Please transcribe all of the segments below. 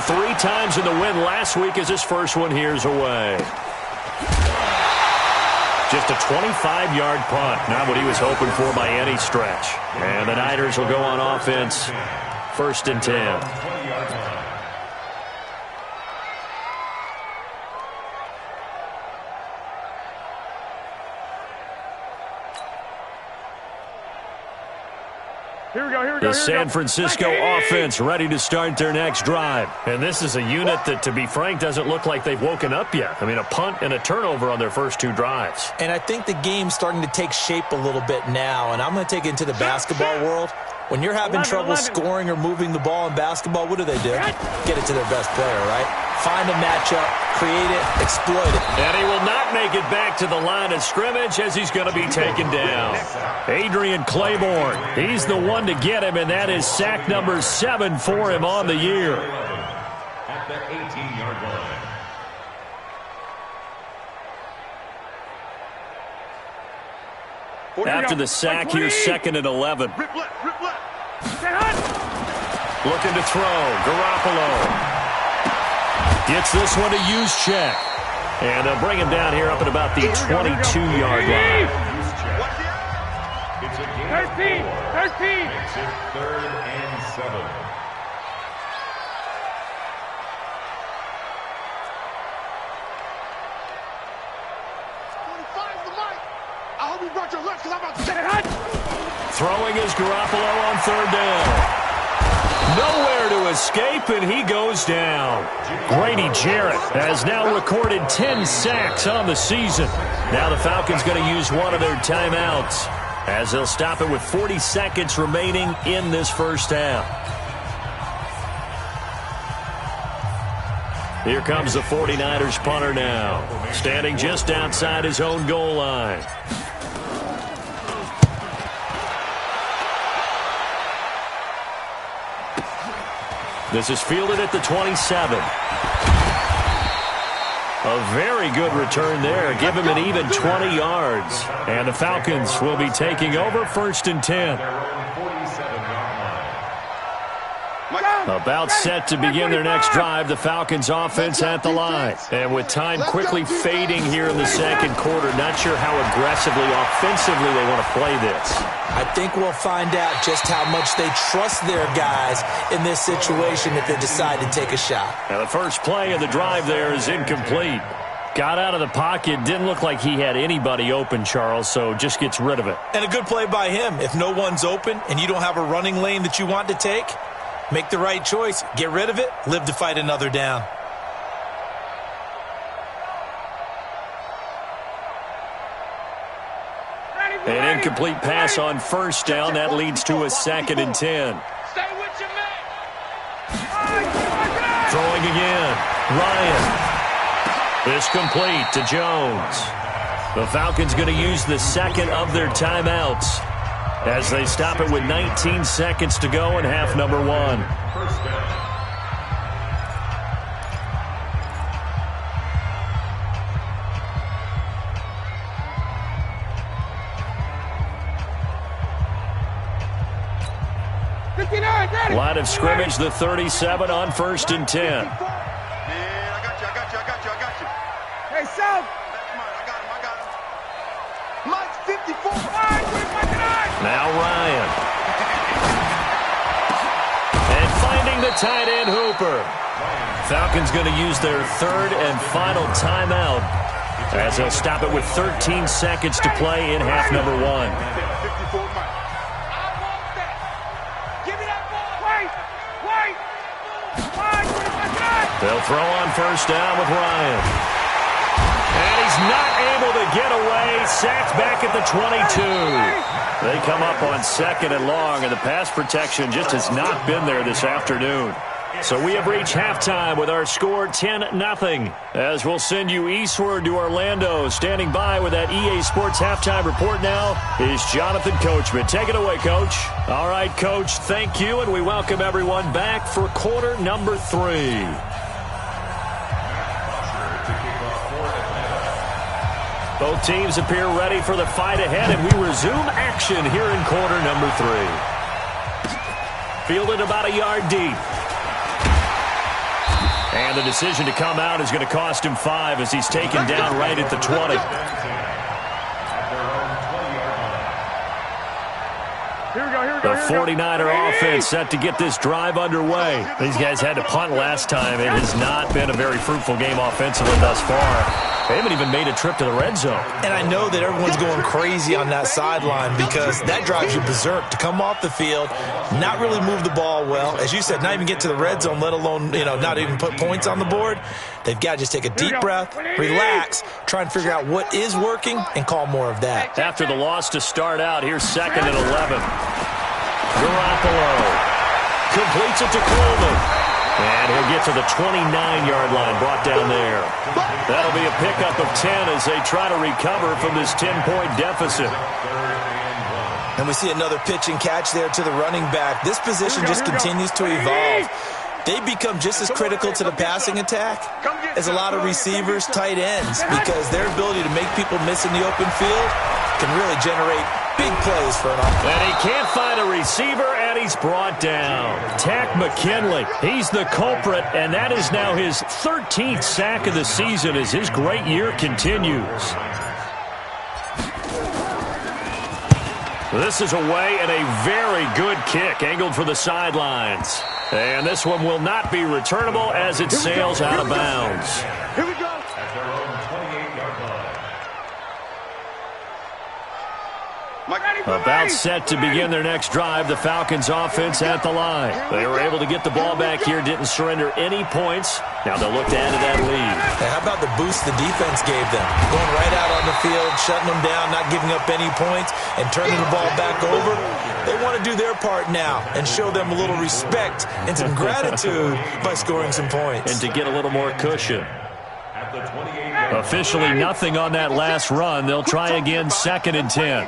scored 3 times in the win last week as his first one here's away. Just a 25-yard punt. Not what he was hoping for by any stretch. And the Niners will go on offense. 1st and 10. The San Francisco offense ready to start their next drive. And this is a unit that, to be frank, doesn't look like they've woken up yet. I mean, a punt and a turnover on their first 2 drives. And I think the game's starting to take shape a little bit now. And I'm going to take it into the basketball world. When you're having trouble scoring or moving the ball in basketball, what do? Get it to their best player, right? Find a matchup, create it, exploit it. And he will not make it back to the line of scrimmage as he's going to be taken down. Adrian Claiborne, he's the one to get him, and that is sack number 7 for him on the year. At the 18-yard line. After the sack, here's 2nd and 11. Looking to throw. Garoppolo gets this one to Juszczyk. And they'll bring him down here up at about the 22-yard line. It's a gain of 4. Makes it 3rd and 7. Throwing is Garoppolo on 3rd down. Nowhere to escape, and he goes down. Grady Jarrett has now recorded 10 sacks on the season. Now the Falcons going to use one of their timeouts as they'll stop it with 40 seconds remaining in this first half. Here comes the 49ers punter now, standing just outside his own goal line. This is fielded at the 27. A very good return there. Give him an even 20 yards. And the Falcons will be taking over 1st and 10. About set to begin their next drive, the Falcons offense at the line. And with time quickly fading here in the 2nd quarter, not sure how aggressively, offensively they want to play this. I think we'll find out just how much they trust their guys in this situation if they decide to take a shot. Now the first play of the drive there is incomplete. Got out of the pocket, didn't look like he had anybody open, Charles, so just gets rid of it. And a good play by him. If no one's open and you don't have a running lane that you want to take, make the right choice, get rid of it, live to fight another down. An incomplete pass on 1st down. That leads to a 2nd and 10. Stay with your man. Throwing again. Ryan. This complete to Jones. The Falcons going to use the 2nd of their timeouts as they stop it with 19 seconds to go in half number 1. First down. Line of scrimmage, the 37 on 1st and 10. Man, I got you. Hey, South. That's mine. I got him. Mike's 54. Now Ryan. And finding the tight end Hooper. Falcons going to use their 3rd and final timeout as they'll stop it with 13 seconds to play in half number 1. They'll throw on 1st down with Ryan. And he's not able to get away. Sacked back at the 22. They come up on 2nd and long, and the pass protection just has not been there this afternoon. So we have reached halftime with our score 10-0. As we'll send you eastward to Orlando. Standing by with that EA Sports halftime report now is Jonathan Coachman. Take it away, Coach. All right, Coach, thank you, and we welcome everyone back for quarter number 3. Both teams appear ready for the fight ahead, and we resume action here in quarter number 3. Fielded about a yard deep. And the decision to come out is going to cost him 5 as he's taken down right at the 20. The 49er offense set to get this drive underway. These guys had to punt last time. It has not been a very fruitful game offensively thus far. They haven't even made a trip to the red zone. And I know that everyone's going crazy on that sideline because that drives you berserk to come off the field, not really move the ball well. As you said, not even get to the red zone, let alone, not even put points on the board. They've got to just take a deep breath, relax, try and figure out what is working, and call more of that. After the loss to start out, here's 2nd and 11. Garoppolo completes it to Coleman. And he'll get to the 29-yard line, brought down there. That'll be a pickup of 10 as they try to recover from this 10-point deficit. And we see another pitch and catch there to the running back. This position just continues to evolve. They become just as critical to the passing attack as a lot of receivers, tight ends, because their ability to make people miss in the open field can really generate big plays for an offense. And he can't find a receiver, and he's brought down. Tack McKinley, he's the culprit, and that is now his 13th sack of the season as his great year continues. This is away and a very good kick, angled for the sidelines. And this one will not be returnable as it sails out of bounds. Here we go. About set to begin their next drive, the Falcons offense at the line. They were able to get the ball back here, didn't surrender any points. Now they'll look to add to that lead. Hey, how about the boost the defense gave them? Going right out on the field, shutting them down, not giving up any points, and turning the ball back over. They want to do their part now and show them a little respect and some gratitude by scoring some points. And to get a little more cushion. Officially nothing on that last run. They'll try again, 2nd and 10.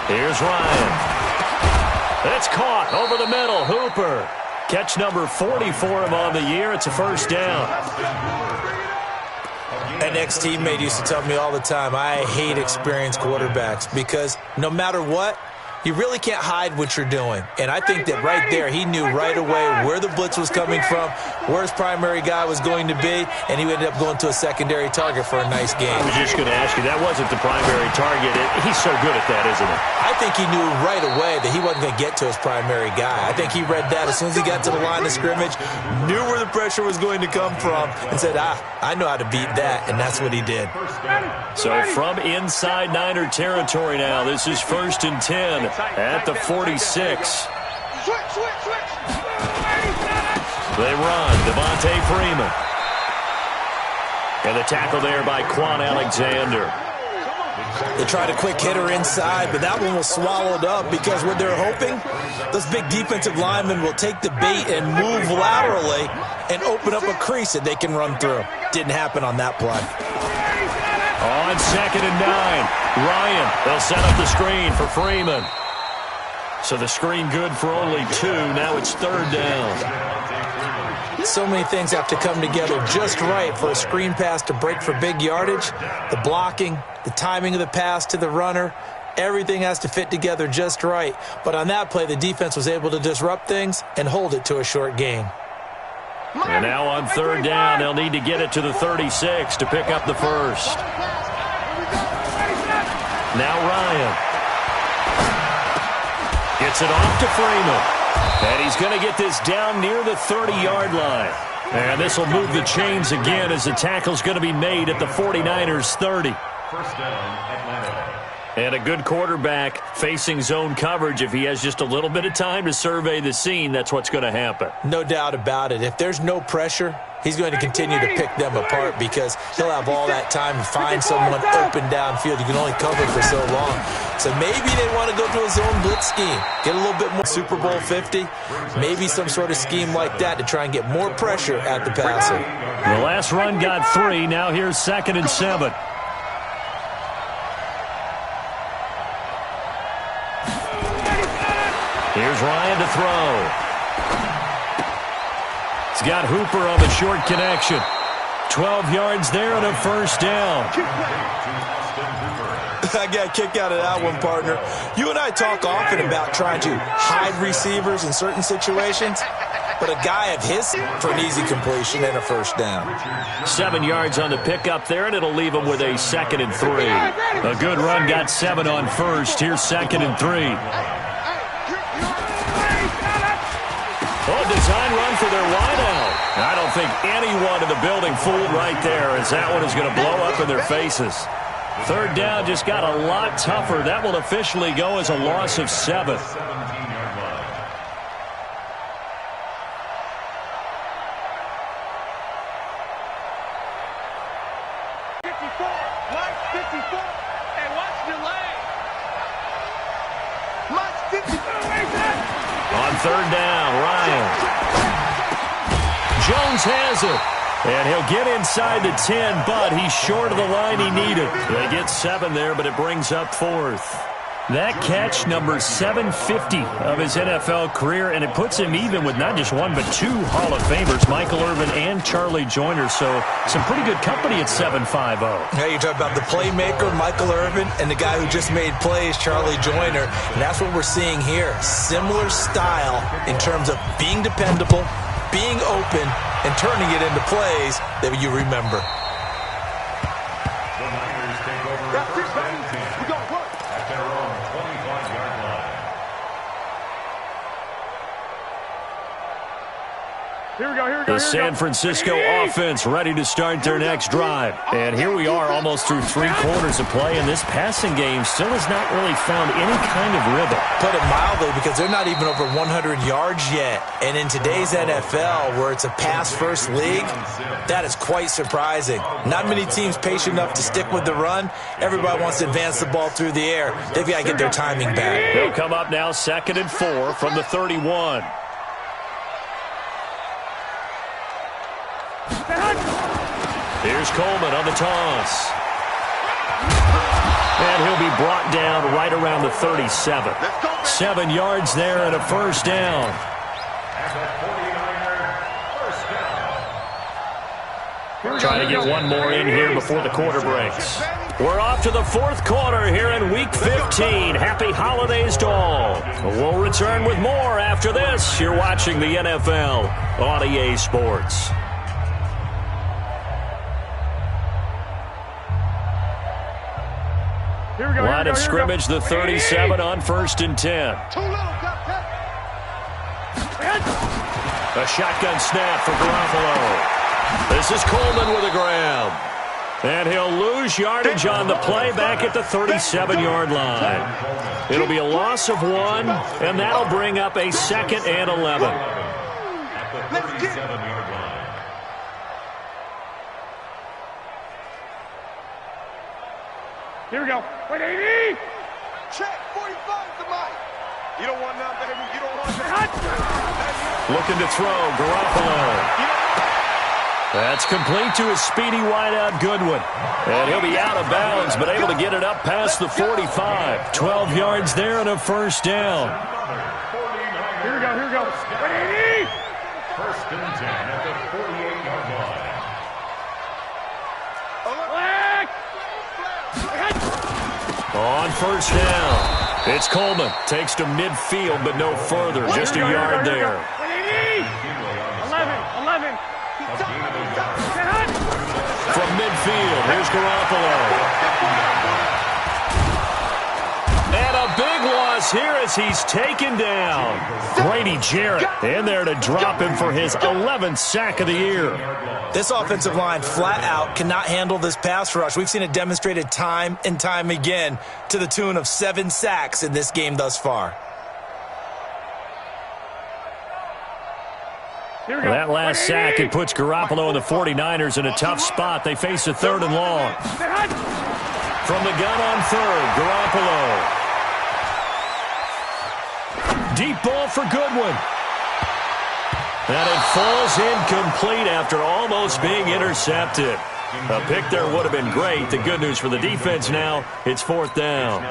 Here's Ryan. It's caught over the middle. Hooper. Catch number 40 for him on the year. It's a first down. An ex-teammate used to tell me all the time, I hate experienced quarterbacks because no matter what, you really can't hide what you're doing. And I think that right there, he knew right away where the blitz was coming from, where his primary guy was going to be, and he ended up going to a secondary target for a nice game. I was just going to ask you, that wasn't the primary target. He's so good at that, isn't he? I think he knew right away that he wasn't going to get to his primary guy. I think he read that as soon as he got to the line of scrimmage, knew where the pressure was going to come from, and said, I know how to beat that, and that's what he did. So from inside Niner territory now, this is 1st and 10 at the 46. They run. Devontae Freeman. And the tackle there by Quan Alexander. They tried a quick hitter inside, but that one was swallowed up because what they're hoping, those big defensive linemen will take the bait and move laterally and open up a crease that they can run through. Didn't happen on that play. On 2nd and 9, Ryan. They'll set up the screen for Freeman. So the screen good for only 2. Now it's 3rd down. So many things have to come together just right for a screen pass to break for big yardage. The blocking, the timing of the pass to the runner, everything has to fit together just right. But on that play, the defense was able to disrupt things and hold it to a short gain. And now on 3rd down, they'll need to get it to the 36 to pick up the first. Now Ryan. Gets it off to Freeman. And he's going to get this down near the 30-yard line. And this will move the chains again as the tackle's going to be made at the 49ers' 30. First down, Atlanta. And a good quarterback facing zone coverage. If he has just a little bit of time to survey the scene, that's what's going to happen. No doubt about it. If there's no pressure, he's going to continue to pick them apart because he'll have all that time to find someone open downfield. You can only cover for so long. So maybe they want to go to a zone blitz scheme, get a little bit more Super Bowl 50, maybe some sort of scheme like that to try and get more pressure at the passer. The last run got 3. Now here's 2nd and 7. Here's Ryan to throw. He's got Hooper on the short connection. 12 yards there and a first down. I got a kick out of that one, partner. You and I talk often about trying to hide receivers in certain situations. but a guy of his for an easy completion and a first down. 7 yards on the pickup there, and it'll leave him with a 2nd and 3. A good run got 7 on first. Here's 2nd and 3. Oh, design run for their wideout. I don't think anyone in the building fooled right there, as that one is going to blow up in their faces. 3rd down just got a lot tougher. That will officially go as a loss of 7. On 3rd down, Ryan. Jones has it. And he'll get inside the 10, but he's short of the line he needed. They get 7 there, but it brings up 4th. That catch, number 750 of his NFL career, and it puts him even with not just one but 2 Hall of Famers, Michael Irvin and Charlie Joyner. So some pretty good company at 7.50. Yeah, you talk about the playmaker, Michael Irvin, and the guy who just made plays, Charlie Joyner. And that's what we're seeing here. Similar style in terms of being dependable, being open, and turning it into plays that you remember. The Niners take over first and 10 at their own 25-yard line. Here we go. The San Francisco offense ready to start their next drive. And here we are almost through 3 quarters of play, and this passing game still has not really found any kind of rhythm. Put it mildly, because they're not even over 100 yards yet. And in today's NFL, where it's a pass-first league, that is quite surprising. Not many teams patient enough to stick with the run. Everybody wants to advance the ball through the air. They've got to get their timing back. They'll come up now 2nd and 4 from the 31. Here's Coleman on the toss. And he'll be brought down right around the 37. 7 yards there and a first down. Trying to get one more in here before the quarter breaks. We're off to the 4th quarter here in Week 15. Happy holidays to all. We'll return with more after this. You're watching the NFL on EA Sports. Line of scrimmage, the 37 on 1st and 10. A shotgun snap for Garoppolo. This is Coleman with a grab. And he'll lose yardage on the play back at the 37-yard line. It'll be a loss of 1, and that'll bring up a 2nd and 11. At the 37-yard line. Here we go. Wait, 80. Check. 45 to Mike. You don't want none, baby. You don't want that. Looking to throw, Garoppolo. That's complete to his speedy wideout Goodwin. And he'll be out of bounds, but able to get it up past the 45. 12 yards there and a first down. Here we go. Here we go. Wait, 80. First and 10 at the 48-yard line. On first down, it's Coleman. Takes to midfield, but no further. Just a yard there. 11. From midfield, here's Garoppolo. And a big loss here as he's taken down. Grady Jarrett in there to drop him for his 11th sack of the year. This offensive line flat out cannot handle this pass rush. We've seen it demonstrated time and time again to the tune of 7 sacks in this game thus far. That last sack, it puts Garoppolo and the 49ers in a tough spot. They face a 3rd and long. From the gun on 3rd, Garoppolo. Deep ball for Goodwin. And it falls incomplete after almost being intercepted. A pick there would have been great. The good news for the defense now, it's 4th down.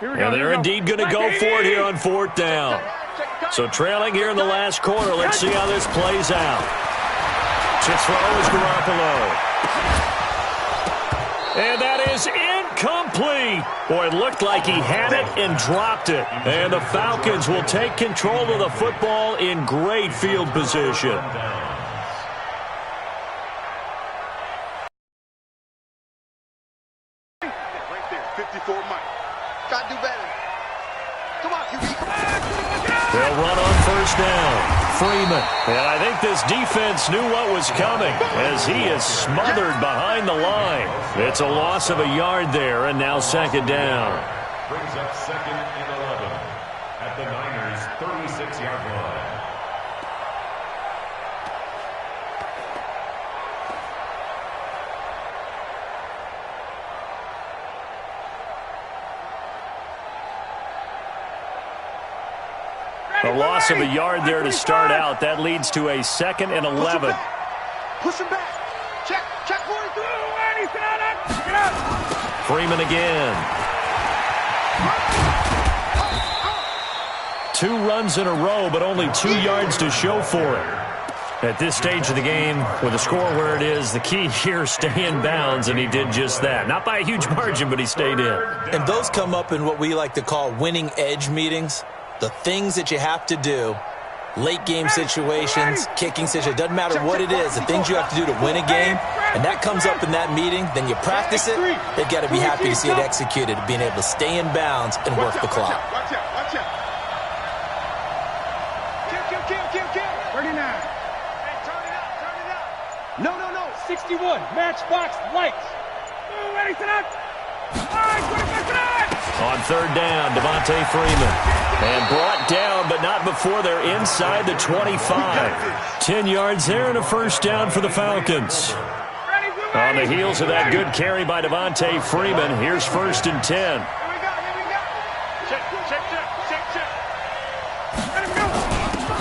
And they're indeed going to go for it here on 4th down. So trailing here in the last quarter. Let's see how this plays out. To throw is Garoppolo. And that is incomplete. Boy, it looked like he had it and dropped it. And the Falcons will take control of the football in great field position. Right there, 54 Mike. Gotta do better. Come on, QB. They'll run on first down. Freeman. And I think this defense knew what was coming as he is smothered behind the line. It's a loss of a yard there, and now second down. Brings up second and 11 at the Niners' 36-yard line. A loss of a yard there to start out. That leads to a second and 11. Push him back. Check 42. Freeman again. 2 runs in a row, but only 2 yards to show for it. At this stage of the game, with the score where it is, the key here, stay in bounds, and he did just that. Not by a huge margin, but he stayed in. And those come up in what we like to call winning edge meetings. The things that you have to do, late game situations, kicking situations, doesn't matter what it is, the things you have to do to win a game, and that comes up in that meeting, then you practice it, they've got to be happy to see it executed, being able to stay in bounds and work the clock. Watch out. Kill. 39. Hey, turn it up. No. 61, matchbox lights. Ready, set up. On third down, Devontae Freeman. And brought down, but not before they're inside the 25. 10 yards there and a first down for the Falcons. On the heels of that good carry by Devontae Freeman, here's first and 10. Here we go. Check.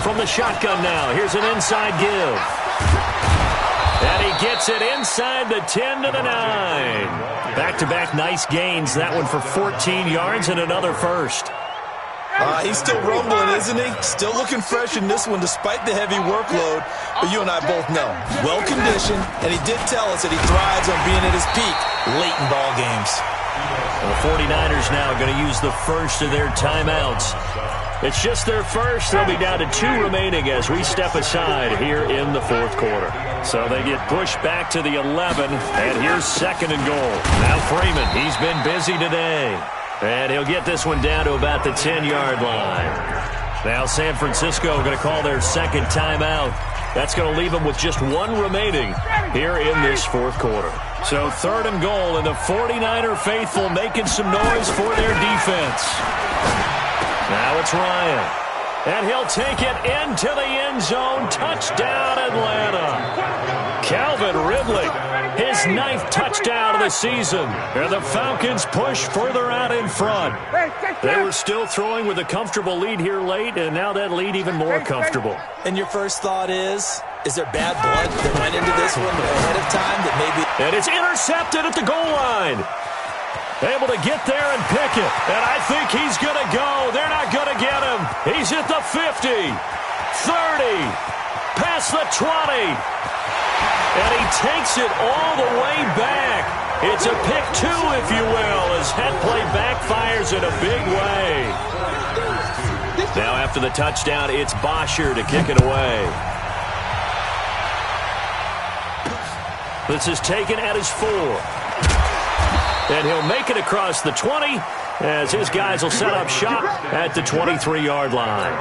From the shotgun now, here's an inside give. And he gets it inside the 10 to the 9. Back-to-back nice gains. That one for 14 yards and another first. He's still rumbling, isn't he? Still looking fresh in this one despite the heavy workload. But you and I both know, well-conditioned, and he did tell us that he thrives on being at his peak late in ball games. And the 49ers now going to use the first of their timeouts. It's just their first. They'll be down to 2 remaining as we step aside here in the fourth quarter. So they get pushed back to the 11, and here's second and goal. Now Freeman, he's been busy today. And he'll get this one down to about the 10-yard line. Now San Francisco going to call their second timeout. That's going to leave them with just 1 remaining here in this fourth quarter. So third and goal, and the 49er faithful making some noise for their defense. Now it's Ryan. And he'll take it into the end zone. Touchdown, Atlanta. Calvin Ridley, his 9th touchdown of the season. And the Falcons push further out in front. They were still throwing with a comfortable lead here late, and now that lead even more comfortable. And your first thought is there bad blood that went into this one ahead of time that maybe... And it's intercepted at the goal line. Able to get there and pick it. And I think he's going to go. They're not going to get him. He's at the 50, 30, past the 20. And he takes it all the way back. It's a pick 2, if you will, as head play backfires in a big way. Now after the touchdown, it's Bosher to kick it away. This is taken at his 4. And he'll make it across the 20 as his guys will set up shop at the 23-yard line.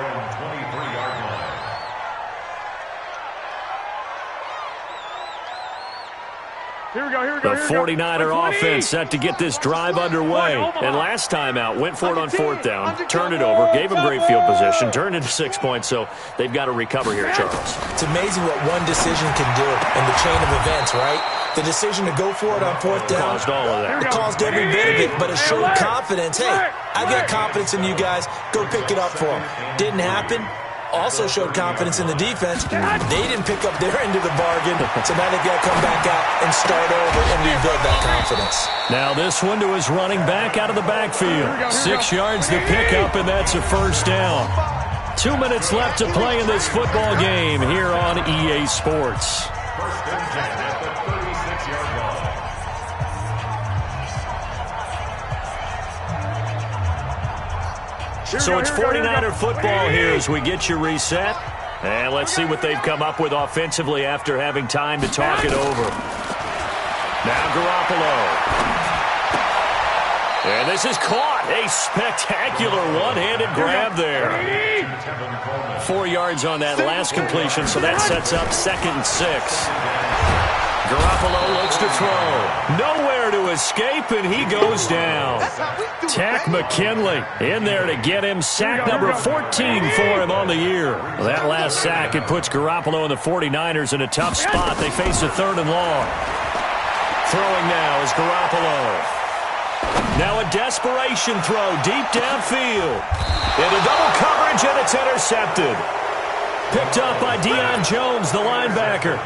Here we go. The 49er offense set to get this drive underway. And last time out, went for it on fourth down, turned it over, gave them great field position, turned into 6 points, so they've got to recover here, Charles. It's amazing what one decision can do in the chain of events, right? The decision to go for it on fourth down. Caused all of that. It caused every bit of it, but it showed confidence. Hey, I've got confidence in you guys. Go pick it up for them. Didn't happen. Also showed confidence in the defense. They didn't pick up their end of the bargain, so now they've got to come back out and start over and rebuild that confidence. Now this one to his running back out of the backfield. 6 yards to pick up, and that's a first down. 2 minutes left to play in this football game here on EA Sports. So it's 49er football here as we get you reset. And let's see what they've come up with offensively after having time to talk it over. Now Garoppolo. And this is caught. A spectacular one-handed grab there. 4 yards on that last completion, so that sets up 2nd and 6. Garoppolo looks to throw. Nowhere to escape, and he goes down. Tack McKinley in there to get him. Sack number 14 for him on the year. That last sack, it puts Garoppolo and the 49ers in a tough spot. They face a 3rd and long. Throwing now is Garoppolo. Now a desperation throw deep downfield. Into double coverage, and it's intercepted. Picked up by Deion Jones, the linebacker.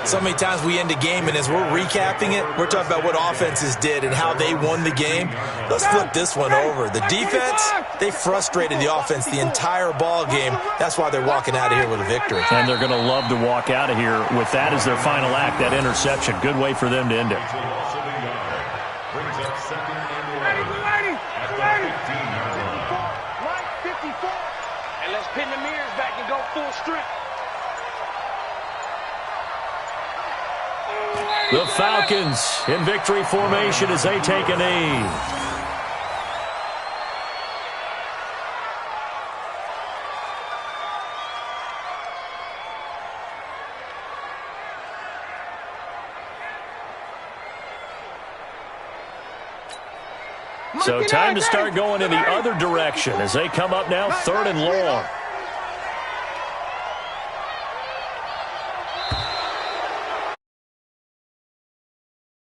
So many times we end a game, and as we're recapping it, we're talking about what offenses did and how they won the game. Let's flip this one over. The defense, they frustrated the offense the entire ball game. That's why they're walking out of here with a victory. And they're going to love to walk out of here with that as their final act, that interception. Good way for them to end it. Brings up 2nd and 11 at the 15-yard line. Line 54. And let's pin the mirrors back and go full strength. The Falcons in victory formation as they take a knee. So time to start going in the other direction as they come up now 3rd and long.